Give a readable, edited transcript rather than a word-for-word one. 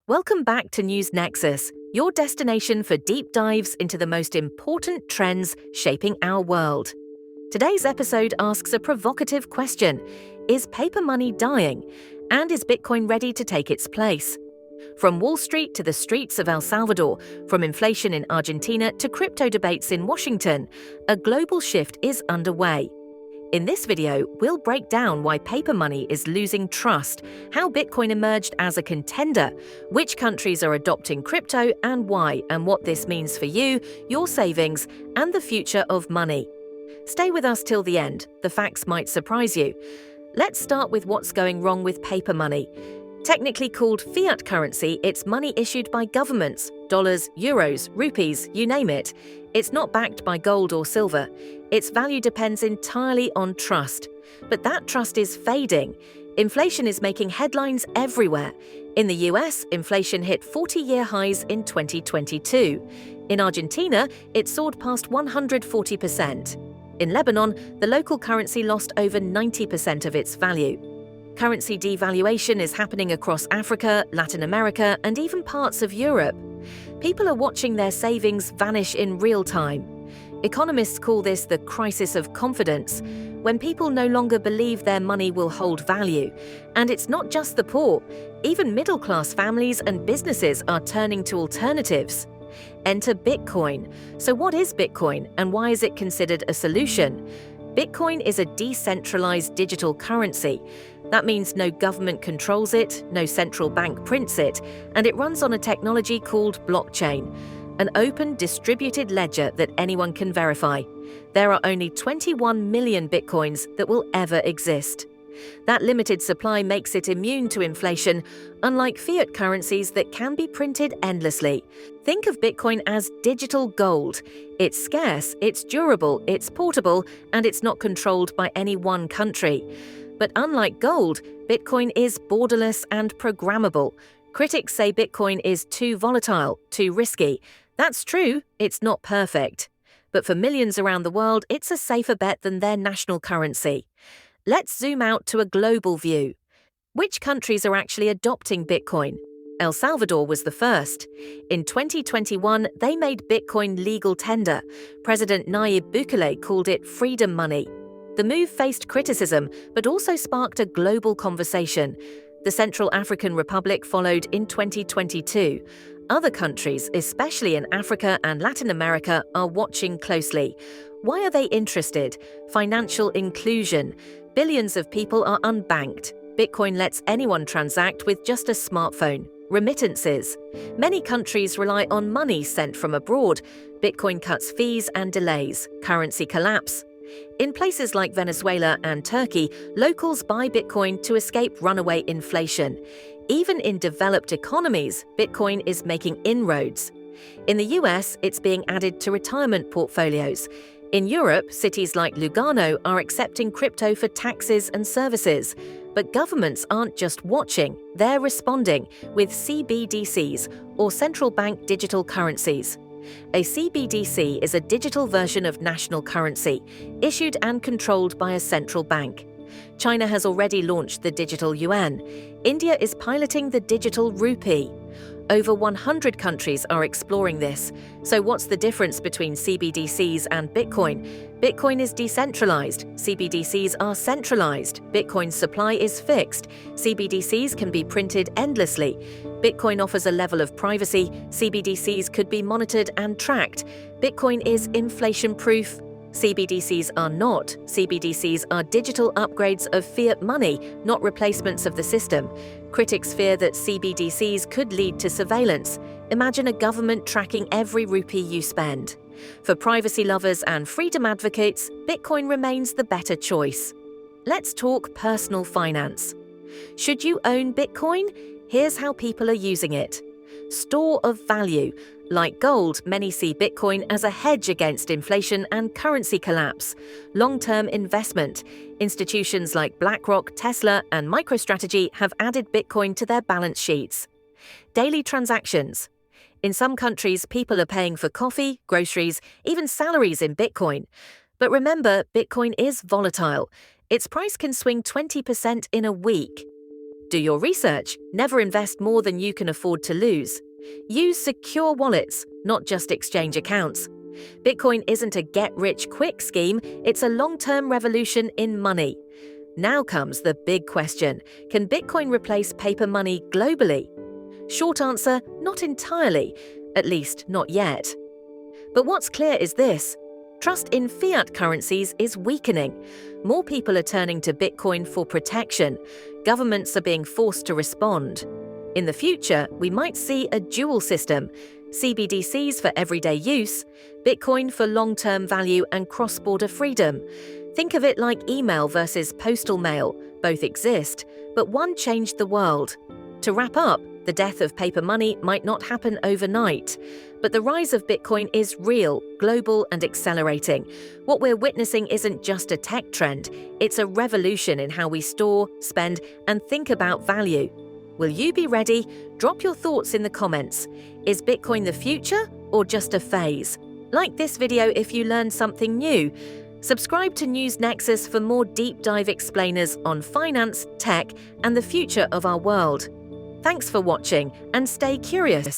Welcome back to News Nexus, your destination for deep dives into the most important trends shaping our world. Today's episode asks a provocative question: is paper money dying? And is Bitcoin ready to take its place? From Wall Street to the streets of El Salvador, from inflation in Argentina to crypto debates in Washington, a global shift is underway. In this video, we'll break down why paper money is losing trust, how Bitcoin emerged as a contender, which countries are adopting crypto and why, and what this means for you, your savings, and the future of money. Stay with us till the end. The facts might surprise you. Let's start with what's going wrong with paper money. Technically called fiat currency, it's money issued by governments, dollars, euros, rupees, you name it. It's not backed by gold or silver. Its value depends entirely on trust. But that trust is fading. Inflation is making headlines everywhere. In the US, inflation hit 40-year highs in 2022. In Argentina, it soared past 140%. In Lebanon, the local currency lost over 90% of its value. Currency devaluation is happening across Africa, Latin America, and even parts of Europe. People are watching their savings vanish in real time. Economists call this the crisis of confidence, when people no longer believe their money will hold value. And it's not just the poor. Even middle-class families and businesses are turning to alternatives. Enter Bitcoin. So what is Bitcoin, and why is it considered a solution? Bitcoin is a decentralized digital currency. That means no government controls it, no central bank prints it, and it runs on a technology called blockchain, an open, distributed ledger that anyone can verify. There are only 21 million Bitcoins that will ever exist. That limited supply makes it immune to inflation, unlike fiat currencies that can be printed endlessly. Think of Bitcoin as digital gold. It's scarce, it's durable, it's portable, and it's not controlled by any one country. But unlike gold, Bitcoin is borderless and programmable. Critics say Bitcoin is too volatile, too risky. That's true, it's not perfect. But for millions around the world, it's a safer bet than their national currency. Let's zoom out to a global view. Which countries are actually adopting Bitcoin? El Salvador was the first. In 2021, they made Bitcoin legal tender. President Nayib Bukele called it freedom money. The move faced criticism, but also sparked a global conversation. The Central African Republic followed in 2022. Other countries, especially in Africa and Latin America, are watching closely. Why are they interested? Financial inclusion. Billions of people are unbanked. Bitcoin lets anyone transact with just a smartphone. Remittances. Many countries rely on money sent from abroad. Bitcoin cuts fees and delays. Currency collapse. In places like Venezuela and Turkey, locals buy Bitcoin to escape runaway inflation. Even in developed economies, Bitcoin is making inroads. In the US, it's being added to retirement portfolios. In Europe, cities like Lugano are accepting crypto for taxes and services. But governments aren't just watching, they're responding with CBDCs, or Central Bank Digital Currencies. A CBDC is a digital version of national currency, issued and controlled by a central bank. China has already launched the digital Yuan. India is piloting the digital rupee. Over 100 countries are exploring this. So what's the difference between CBDCs and Bitcoin? Bitcoin is decentralized. CBDCs are centralized. Bitcoin's supply is fixed. CBDCs can be printed endlessly. Bitcoin offers a level of privacy. CBDCs could be monitored and tracked. Bitcoin is inflation-proof. CBDCs are not. CBDCs are digital upgrades of fiat money, not replacements of the system. Critics fear that CBDCs could lead to surveillance. Imagine a government tracking every rupee you spend. For privacy lovers and freedom advocates, Bitcoin remains the better choice. Let's talk personal finance. Should you own Bitcoin? Here's how people are using it. Store of value. Like gold, many see Bitcoin as a hedge against inflation and currency collapse. Long-term investment. Institutions like BlackRock, Tesla, and MicroStrategy have added Bitcoin to their balance sheets. Daily transactions. In some countries, people are paying for coffee, groceries, even salaries in Bitcoin. But remember, Bitcoin is volatile. Its price can swing 20% in a week. Do your research. Never invest more than you can afford to lose. Use secure wallets, not just exchange accounts. Bitcoin isn't a get-rich-quick scheme, it's a long-term revolution in money. Now comes the big question: can Bitcoin replace paper money globally? Short answer, not entirely, at least not yet. But what's clear is this: trust in fiat currencies is weakening. More people are turning to Bitcoin for protection. Governments are being forced to respond. In the future, we might see a dual system: CBDCs for everyday use, Bitcoin for long-term value and cross-border freedom. Think of it like email versus postal mail. Both exist, but one changed the world. To wrap up, the death of paper money might not happen overnight, but the rise of Bitcoin is real, global, and accelerating. What we're witnessing isn't just a tech trend, it's a revolution in how we store, spend, and think about value. Will you be ready? Drop your thoughts in the comments. Is Bitcoin the future or just a phase? Like this video if you learned something new. Subscribe to News Nexus for more deep dive explainers on finance, tech, and the future of our world. Thanks for watching, and stay curious.